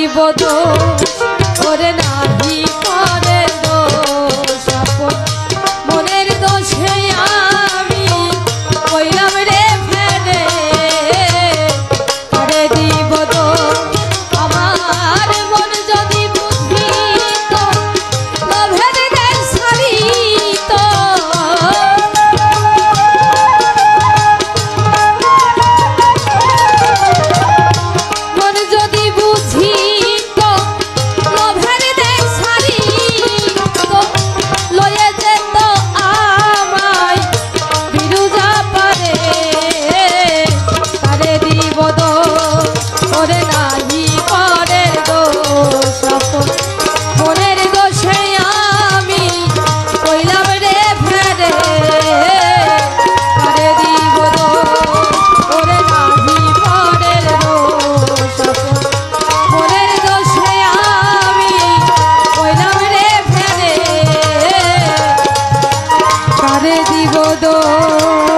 দিব দোষ ওরে নাহি করে দোষ আপন মনের দোষে আমি কইলাম রে ফেরে করে দিব দোষ আমার মন যদি বুঝিত লোভের দেশ ছাড়িত মন যদি বুঝিত লোভের দেশ ছাড়িত লয়ে যেত আমায় বিরুজা পারে তারে দিব দোষ ওরে নাহি করে দোষ আপন মনের দোষে আমি কইলাম রে ফেরে তারে দিব দোষ ওরে নাহি করে দোষ আপন মনের দোষে আমি কইলাম রে ফেরে তারে দিব দোষ।